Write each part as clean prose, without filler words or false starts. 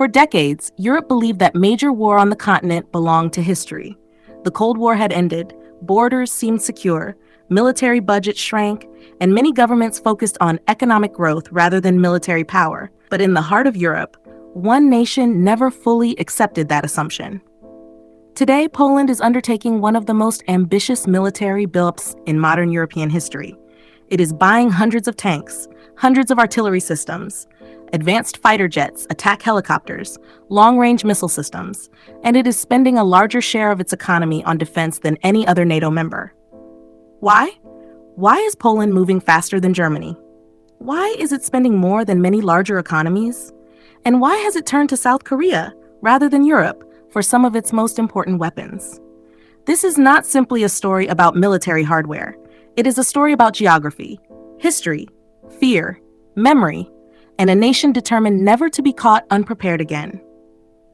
For decades, Europe believed that major war on the continent belonged to history. The Cold War had ended, borders seemed secure, military budgets shrank, and many governments focused on economic growth rather than military power. But in the heart of Europe, one nation never fully accepted that assumption. Today, Poland is undertaking one of the most ambitious military buildups in modern European history. It is buying hundreds of tanks, hundreds of artillery systems, advanced fighter jets, attack helicopters, long-range missile systems, and it is spending a larger share of its economy on defense than any other NATO member. Why? Why is Poland moving faster than Germany? Why is it spending more than many larger economies? And why has it turned to South Korea, rather than Europe, for some of its most important weapons? This is not simply a story about military hardware. It is a story about geography, history, fear, memory, and a nation determined never to be caught unprepared again.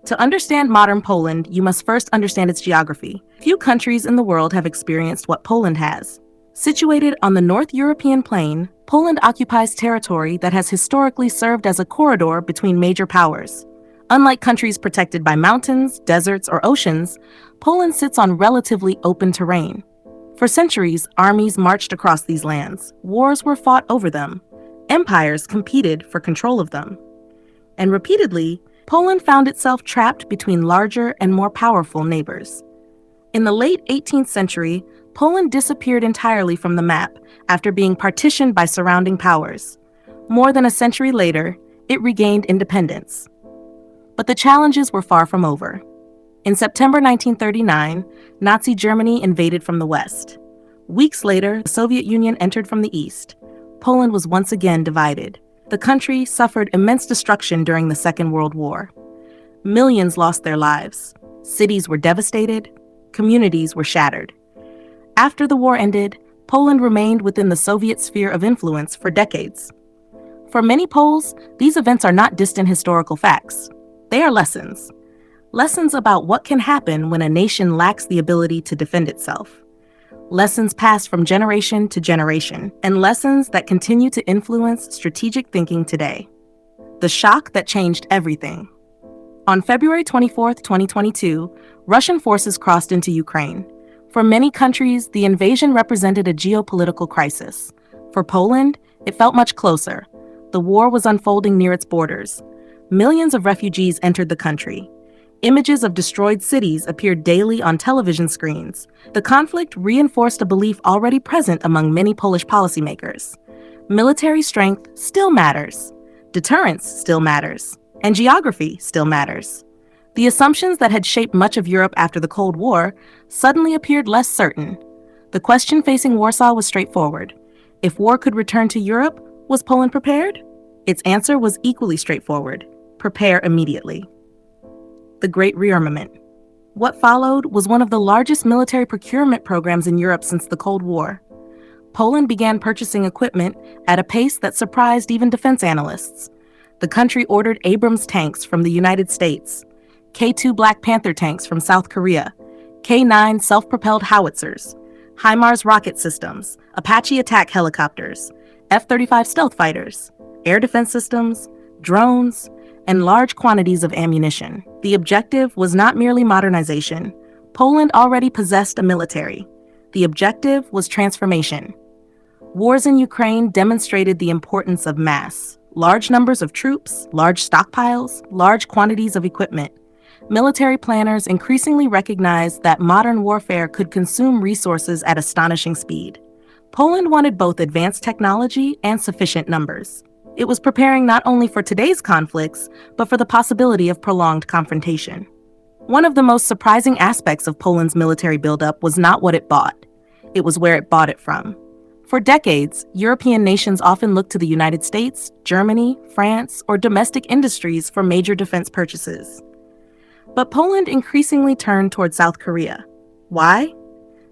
To understand modern Poland, you must first understand its geography. Few countries in the world have experienced what Poland has. Situated on the North European plain, Poland occupies territory that has historically served as a corridor between major powers. Unlike countries protected by mountains, deserts, or oceans, Poland sits on relatively open terrain. For centuries, armies marched across these lands. Wars were fought over them. Empires competed for control of them. And repeatedly, Poland found itself trapped between larger and more powerful neighbors. In the late 18th century, Poland disappeared entirely from the map after being partitioned by surrounding powers. More than a century later, it regained independence. But the challenges were far from over. In September 1939, Nazi Germany invaded from the west. Weeks later, the Soviet Union entered from the east. Poland was once again divided. The country suffered immense destruction during the Second World War. Millions lost their lives. Cities were devastated. Communities were shattered. After the war ended, Poland remained within the Soviet sphere of influence for decades. For many Poles, these events are not distant historical facts. They are lessons. Lessons about what can happen when a nation lacks the ability to defend itself. Lessons passed from generation to generation, and lessons that continue to influence strategic thinking today. The shock that changed everything. On February 24, 2022, Russian forces crossed into Ukraine. For many countries, the invasion represented a geopolitical crisis. For Poland, it felt much closer. The war was unfolding near its borders. Millions of refugees entered the country. Images of destroyed cities appeared daily on television screens. The conflict reinforced a belief already present among many Polish policymakers. Military strength still matters. Deterrence still matters. And geography still matters. The assumptions that had shaped much of Europe after the Cold War suddenly appeared less certain. The question facing Warsaw was straightforward. If war could return to Europe, was Poland prepared? Its answer was equally straightforward. Prepare immediately. The Great Rearmament. What followed was one of the largest military procurement programs in Europe since the Cold War. Poland began purchasing equipment at a pace that surprised even defense analysts. The country ordered Abrams tanks from the United States, K-2 Black Panther tanks from South Korea, K-9 self-propelled howitzers, HIMARS rocket systems, Apache attack helicopters, F-35 stealth fighters, air defense systems, drones, and large quantities of ammunition. The objective was not merely modernization. Poland already possessed a military. The objective was transformation. Wars in Ukraine demonstrated the importance of mass. Large numbers of troops, large stockpiles, large quantities of equipment. Military planners increasingly recognized that modern warfare could consume resources at astonishing speed. Poland wanted both advanced technology and sufficient numbers. It was preparing not only for today's conflicts, but for the possibility of prolonged confrontation. One of the most surprising aspects of Poland's military buildup was not what it bought. It was where it bought it from. For decades, European nations often looked to the United States, Germany, France, or domestic industries for major defense purchases. But Poland increasingly turned toward South Korea. Why?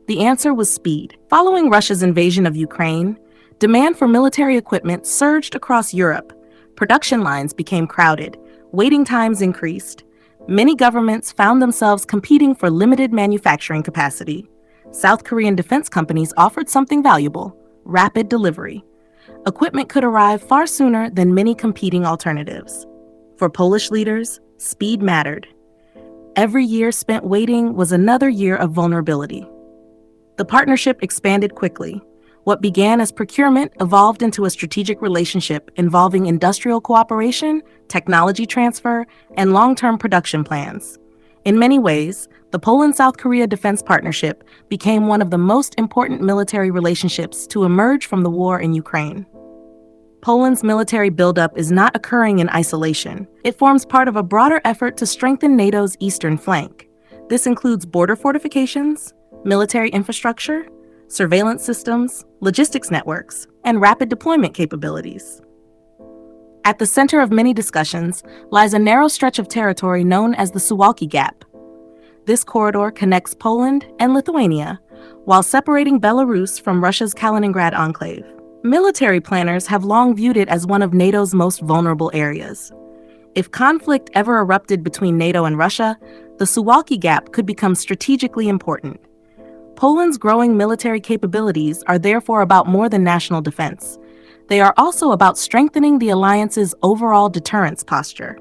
The answer was speed. Following Russia's invasion of Ukraine, demand for military equipment surged across Europe. Production lines became crowded. Waiting times increased. Many governments found themselves competing for limited manufacturing capacity. South Korean defense companies offered something valuable: rapid delivery. Equipment could arrive far sooner than many competing alternatives. For Polish leaders, speed mattered. Every year spent waiting was another year of vulnerability. The partnership expanded quickly. What began as procurement evolved into a strategic relationship involving industrial cooperation, technology transfer, and long-term production plans. In many ways, the Poland-South Korea Defense Partnership became one of the most important military relationships to emerge from the war in Ukraine. Poland's military buildup is not occurring in isolation. It forms part of a broader effort to strengthen NATO's eastern flank. This includes border fortifications, military infrastructure, surveillance systems, logistics networks, and rapid deployment capabilities. At the center of many discussions lies a narrow stretch of territory known as the Suwalki Gap. This corridor connects Poland and Lithuania, while separating Belarus from Russia's Kaliningrad enclave. Military planners have long viewed it as one of NATO's most vulnerable areas. If conflict ever erupted between NATO and Russia, the Suwalki Gap could become strategically important. Poland's growing military capabilities are therefore about more than national defense. They are also about strengthening the alliance's overall deterrence posture.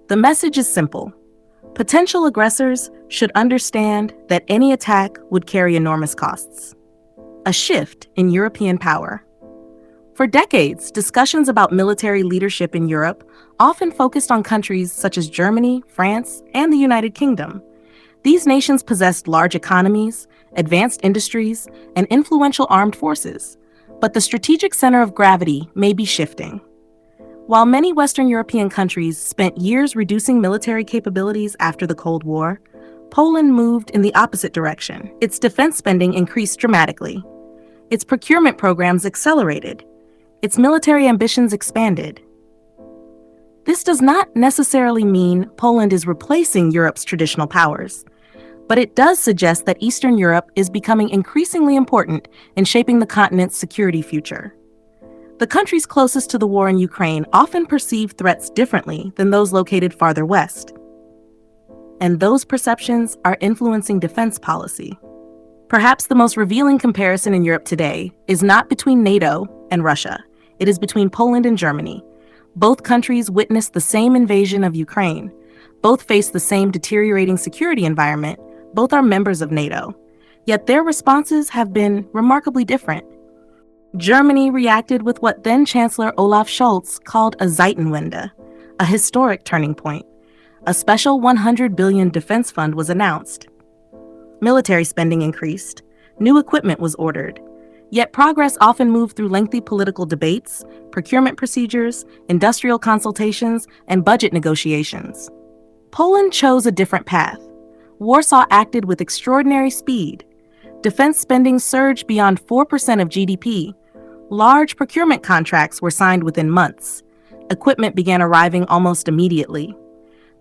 The message is simple. Potential aggressors should understand that any attack would carry enormous costs. A shift in European power. For decades, discussions about military leadership in Europe often focused on countries such as Germany, France, and the United Kingdom. These nations possessed large economies, advanced industries, and influential armed forces, but the strategic center of gravity may be shifting. While many Western European countries spent years reducing military capabilities after the Cold War, Poland moved in the opposite direction. Its defense spending increased dramatically. Its procurement programs accelerated. Its military ambitions expanded. This does not necessarily mean Poland is replacing Europe's traditional powers, but it does suggest that Eastern Europe is becoming increasingly important in shaping the continent's security future. The countries closest to the war in Ukraine often perceive threats differently than those located farther west. And those perceptions are influencing defense policy. Perhaps the most revealing comparison in Europe today is not between NATO and Russia. It is between Poland and Germany. Both countries witnessed the same invasion of Ukraine. Both face the same deteriorating security environment. Both are members of NATO. Yet their responses have been remarkably different. Germany reacted with what then-Chancellor Olaf Scholz called a Zeitenwende, a historic turning point. A special 100 billion defense fund was announced. Military spending increased. New equipment was ordered. Yet progress often moved through lengthy political debates, procurement procedures, industrial consultations, and budget negotiations. Poland chose a different path. Warsaw acted with extraordinary speed. Defense spending surged beyond 4% of GDP. Large procurement contracts were signed within months. Equipment began arriving almost immediately.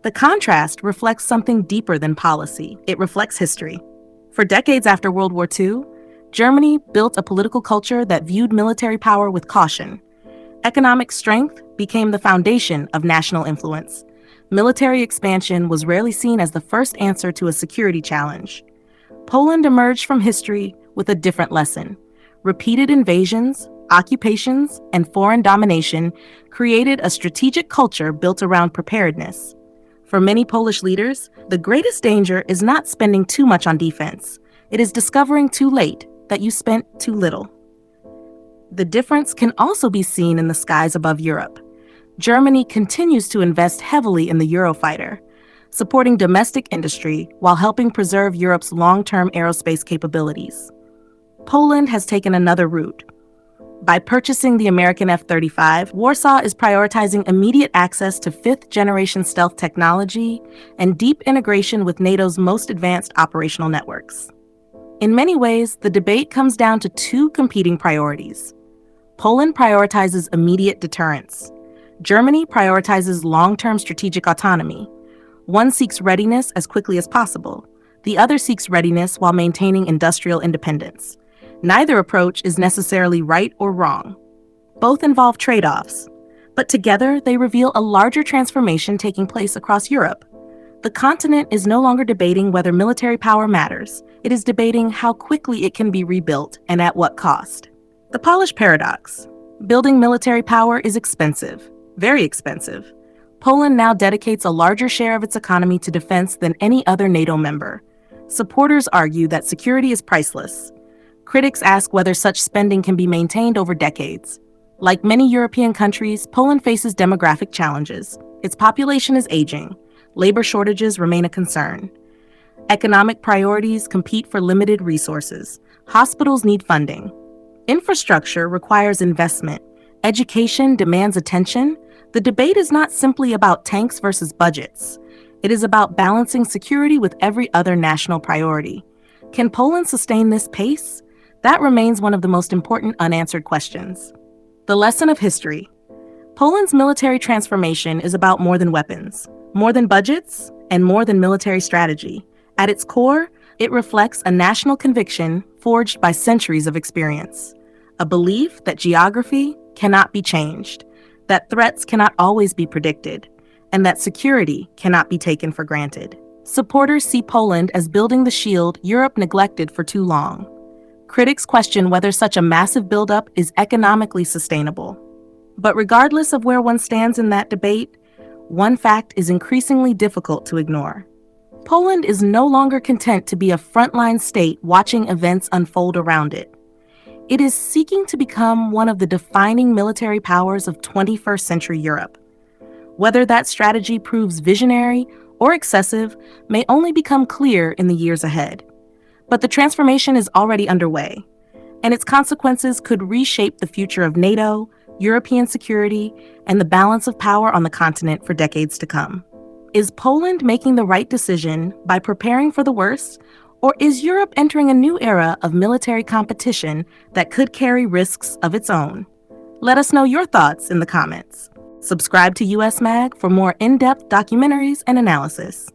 The contrast reflects something deeper than policy. It reflects history. For decades after World War II, Germany built a political culture that viewed military power with caution. Economic strength became the foundation of national influence. Military expansion was rarely seen as the first answer to a security challenge. Poland emerged from history with a different lesson. Repeated invasions, occupations, and foreign domination created a strategic culture built around preparedness. For many Polish leaders, the greatest danger is not spending too much on defense. It is discovering too late that you spent too little. The difference can also be seen in the skies above Europe. Germany continues to invest heavily in the Eurofighter, supporting domestic industry while helping preserve Europe's long-term aerospace capabilities. Poland has taken another route. By purchasing the American F-35, Warsaw is prioritizing immediate access to fifth-generation stealth technology and deep integration with NATO's most advanced operational networks. In many ways, the debate comes down to two competing priorities. Poland prioritizes immediate deterrence. Germany prioritizes long-term strategic autonomy. One seeks readiness as quickly as possible. The other seeks readiness while maintaining industrial independence. Neither approach is necessarily right or wrong. Both involve trade-offs, but together they reveal a larger transformation taking place across Europe. The continent is no longer debating whether military power matters. It is debating how quickly it can be rebuilt and at what cost. The Polish paradox. Building military power is expensive, very expensive. Poland now dedicates a larger share of its economy to defense than any other NATO member. Supporters argue that security is priceless. Critics ask whether such spending can be maintained over decades. Like many European countries, Poland faces demographic challenges. Its population is aging. Labor shortages remain a concern. Economic priorities compete for limited resources. Hospitals need funding. Infrastructure requires investment. Education demands attention. The debate is not simply about tanks versus budgets. It is about balancing security with every other national priority. Can Poland sustain this pace? That remains one of the most important unanswered questions. The lesson of history. Poland's military transformation is about more than weapons, more than budgets, and more than military strategy. At its core, it reflects a national conviction forged by centuries of experience, a belief that geography cannot be changed, that threats cannot always be predicted, and that security cannot be taken for granted. Supporters see Poland as building the shield Europe neglected for too long. Critics question whether such a massive buildup is economically sustainable. But regardless of where one stands in that debate, one fact is increasingly difficult to ignore. Poland is no longer content to be a frontline state watching events unfold around it. It is seeking to become one of the defining military powers of 21st century Europe. Whether that strategy proves visionary or excessive may only become clear in the years ahead. But the transformation is already underway, and its consequences could reshape the future of NATO, European security, and the balance of power on the continent for decades to come. Is Poland making the right decision by preparing for the worst, or is Europe entering a new era of military competition that could carry risks of its own? Let us know your thoughts in the comments. Subscribe to US Mag for more in-depth documentaries and analysis.